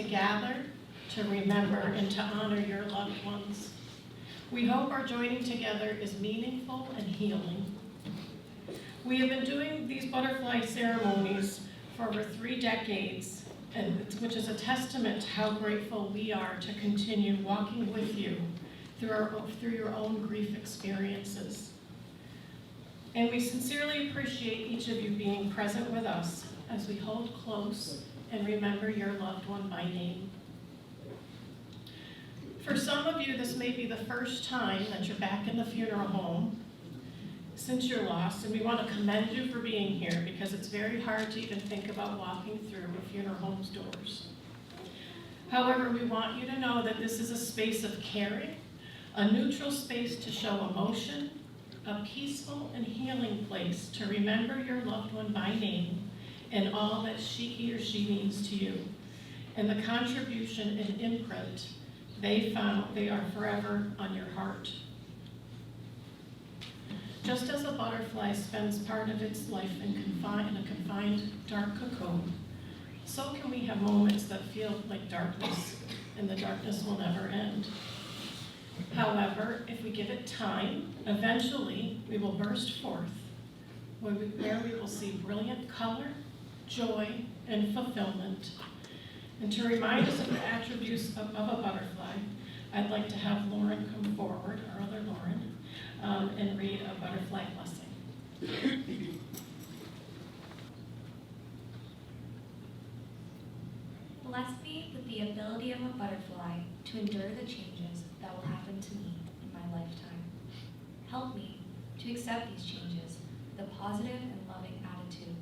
to gather, to remember, and to honor your loved ones. We hope our joining together is meaningful and healing. We have been doing these butterfly ceremonies for over 3 decades, which is a testament to how grateful we are to continue walking with you through your own grief experiences. And we sincerely appreciate each of you being present with us as we hold close and remember your loved one by name. For some of you, this may be the first time that you're back in the funeral home since your loss, and we want to commend you for being here because it's very hard to even think about walking through a funeral home's doors. However, we want you to know that this is a space of caring, a neutral space to show emotion, a peaceful and healing place to remember your loved one by name and all that he or she means to you, and the contribution and imprint they are forever on your heart. Just as a butterfly spends part of its life in a confined dark cocoon, so can we have moments that feel like darkness, and the darkness will never end. However, if we give it time, eventually we will burst forth, where we will see brilliant color, joy, and fulfillment. And to remind us of the attributes of a butterfly, I'd like to have Lauren come forward, our other Lauren, and read a butterfly blessing. Bless me with the ability of a butterfly to endure the changes that will happen to me in my lifetime. Help me to accept these changes with a positive and loving attitude.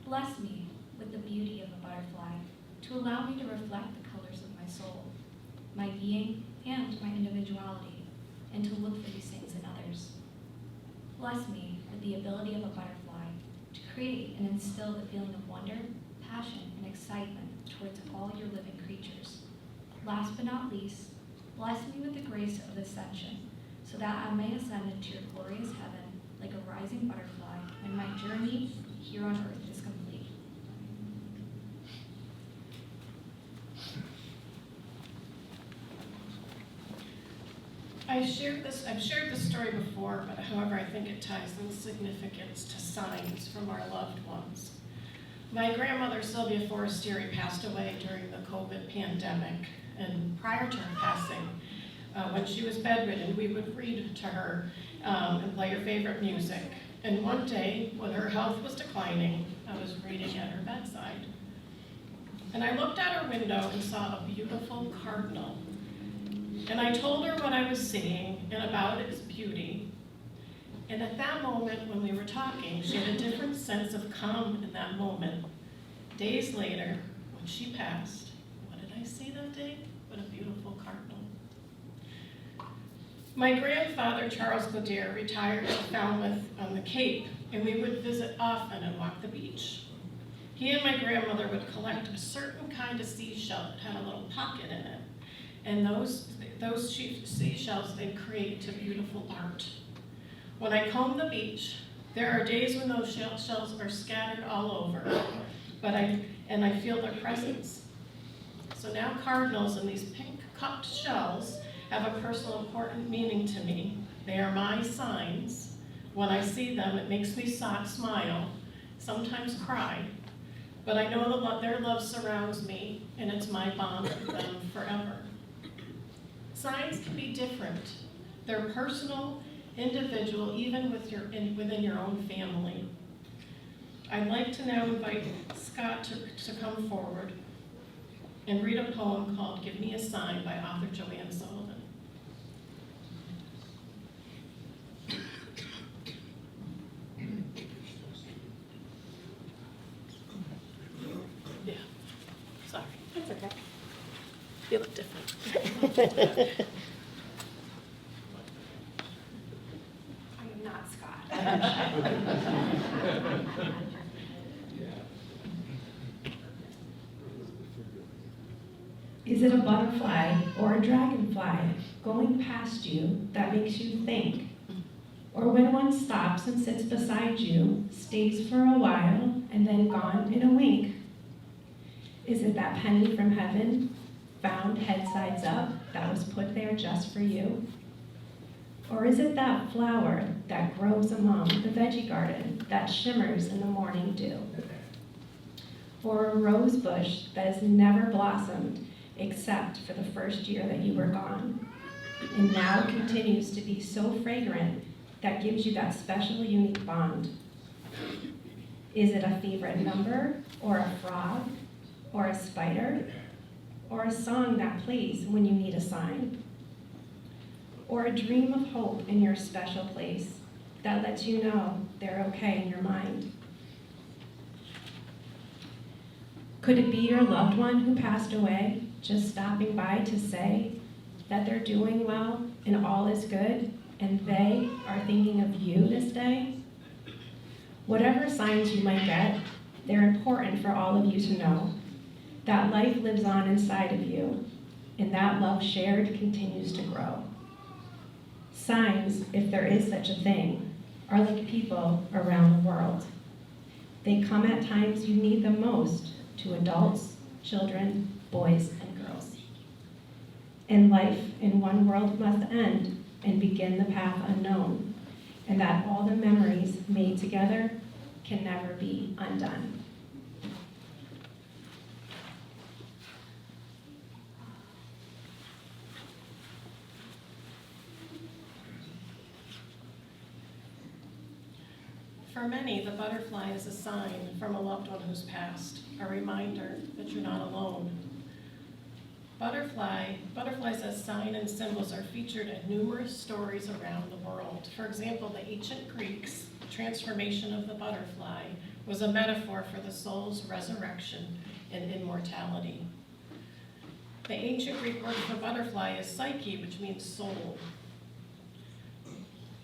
Bless me with the beauty of a butterfly to allow me to reflect the colors of my soul, my being, and my individuality, and to look for these things in others. Bless me with the ability of a butterfly to create and instill the feeling of wonder, passion, and excitement towards all your living creatures. Last but not least, bless me with the grace of ascension, so that I may ascend into your glorious heaven like a rising butterfly, and my journey here on earth is complete. I've shared this story before, but however, I think it ties in significance to signs from our loved ones. My grandmother, Sylvia Forastiere, passed away during the COVID pandemic, and prior to her passing, when she was bedridden, we would read to her and play her favorite music. And one day, when her health was declining, I was reading at her bedside. And I looked out her window and saw a beautiful cardinal. And I told her what I was seeing and about its beauty. And at that moment, when we were talking, she had a different sense of calm in that moment. Days later, when she passed, what did I see that day? But a beautiful cardinal. My grandfather, Charles Goodyear, retired to Falmouth on the Cape, and we would visit often and walk the beach. He and my grandmother would collect a certain kind of seashell that had a little pocket in it. And those seashells they create into beautiful art. When I comb the beach, there are days when those shells are scattered all over, but I feel their presence. So now cardinals in these pink cupped shells have a personal important meaning to me. They are my signs. When I see them, it makes me smile, sometimes cry, but I know that their love surrounds me, and it's my bond with them forever. Signs can be different. They're personal, individual, even within your own family. I'd like to now invite Scott to come forward and read a poem called Give Me a Sign by author Joanne Sullivan. Yeah, sorry. That's okay. You look different. I am not Scott. Is it a butterfly or a dragonfly going past you that makes you think? Or when one stops and sits beside you, stays for a while, and then gone in a wink? Is it that penny from heaven, found head sides up, that was put there just for you? Or is it that flower that grows among the veggie garden that shimmers in the morning dew? Or a rose bush that has never blossomed except for the first year that you were gone, and now continues to be so fragrant that gives you that special, unique bond? Is it a favorite number, or a frog, or a spider, or a song that plays when you need a sign? Or a dream of hope in your special place that lets you know they're okay in your mind? Could it be your loved one who passed away, just stopping by to say that they're doing well and all is good, and they are thinking of you this day? Whatever signs you might get, they're important for all of you to know that life lives on inside of you, and that love shared continues to grow. Signs, if there is such a thing, are like people around the world. They come at times you need them most, to adults, children, boys, and girls. And life in one world must end and begin the path unknown, and that all the memories made together can never be undone. For many, the butterfly is a sign from a loved one who's passed, a reminder that you're not alone. Butterflies as sign and symbols are featured in numerous stories around the world. For example, the ancient Greeks, the transformation of the butterfly was a metaphor for the soul's resurrection and immortality. The ancient Greek word for butterfly is psyche, which means soul.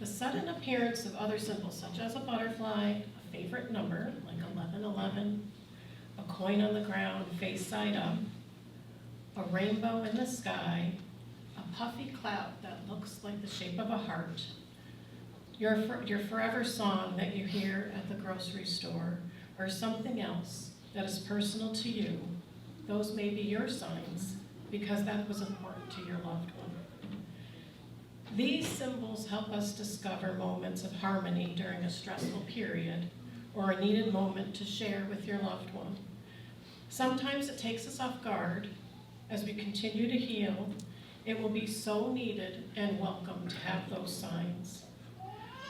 The sudden appearance of other symbols, such as a butterfly, a favorite number, like 1111, a coin on the ground face side up, a rainbow in the sky, a puffy cloud that looks like the shape of a heart, your forever song that you hear at the grocery store, or something else that is personal to you, those may be your signs because that was important to your loved one. These symbols help us discover moments of harmony during a stressful period or a needed moment to share with your loved one. Sometimes it takes us off guard. As we continue to heal, it will be so needed and welcome to have those signs.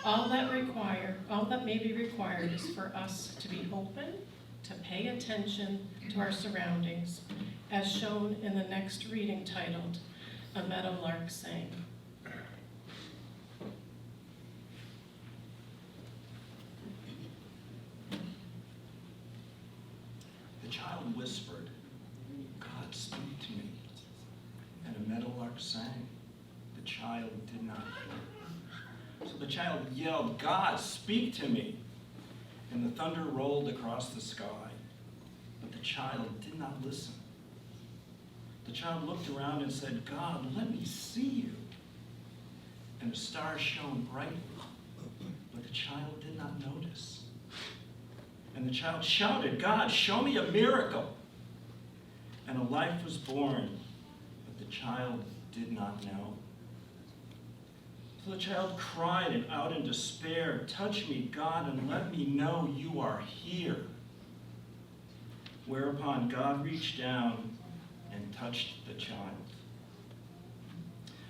All that may be required is for us to be open, to pay attention to our surroundings, as shown in the next reading titled, A Meadowlark Sang. The child whispered, "God, speak to me." And a meadowlark sang. The child did not hear. So the child yelled, "God, speak to me." And the thunder rolled across the sky. But the child did not listen. The child looked around and said, "God, let me see you." And the stars shone brightly, but the child did not notice. And the child shouted, "God, show me a miracle." And a life was born, but the child did not know. So the child cried and out in despair, "Touch me, God, and let me know you are here." Whereupon God reached down and touched the child.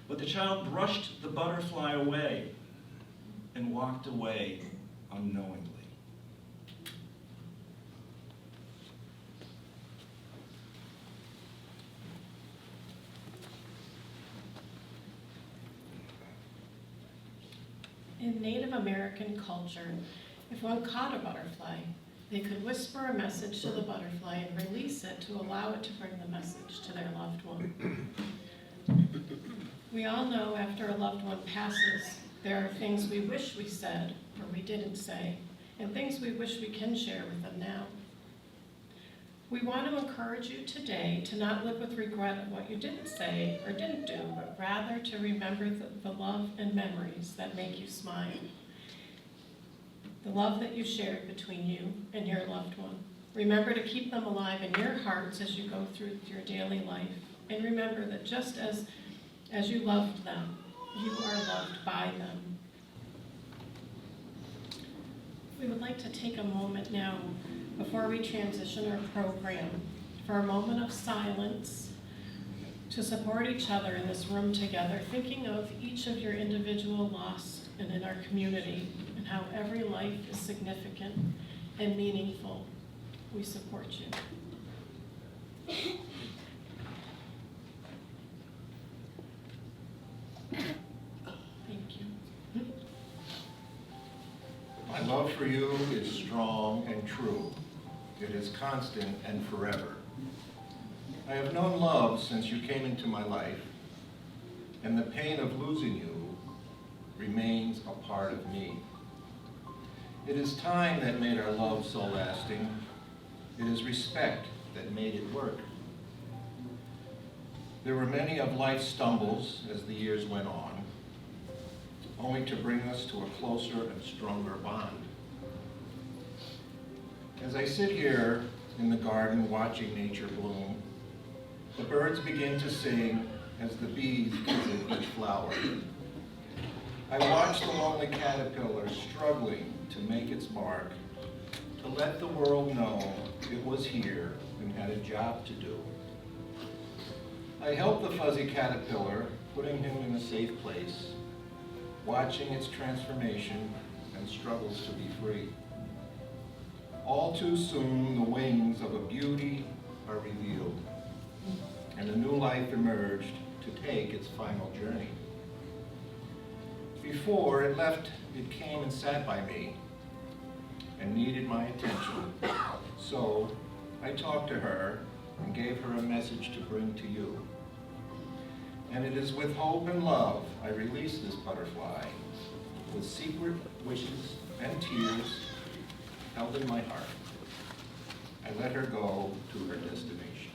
But the child brushed the butterfly away and walked away unknowingly. In Native American culture, if one caught a butterfly, they could whisper a message to the butterfly and release it to allow it to bring the message to their loved one. We all know after a loved one passes, there are things we wish we said or we didn't say, and things we wish we can share with them now. We want to encourage you today to not live with regret of what you didn't say or didn't do, but rather to remember the love and memories that make you smile. The love that you shared between you and your loved one. Remember to keep them alive in your hearts as you go through your daily life. And remember that just as you loved them, you are loved by them. We would like to take a moment now, before we transition our program, for a moment of silence to support each other in this room together, thinking of each of your individual loss and in our community, and how every life is significant and meaningful. We support you. Thank you. My love for you is strong and true. It is constant and forever. I have known love since you came into my life, and the pain of losing you remains a part of me. It is time that made our love so lasting. It is respect that made it work. There were many of life's stumbles as the years went on, only to bring us to a closer and stronger bond. As I sit here in the garden watching nature bloom, the birds begin to sing as the bees visit each flower. I watch the lonely caterpillar struggling to make its mark, to let the world know it was here and had a job to do. I help the fuzzy caterpillar, putting him in a safe place, watching its transformation and struggles to be free. All too soon, the wings of a beauty are revealed, and a new life emerged to take its final journey. Before it left, it came and sat by me and needed my attention. So I talked to her and gave her a message to bring to you. And it is with hope and love I release this butterfly, with secret wishes and tears held in my heart. I let her go to her destination.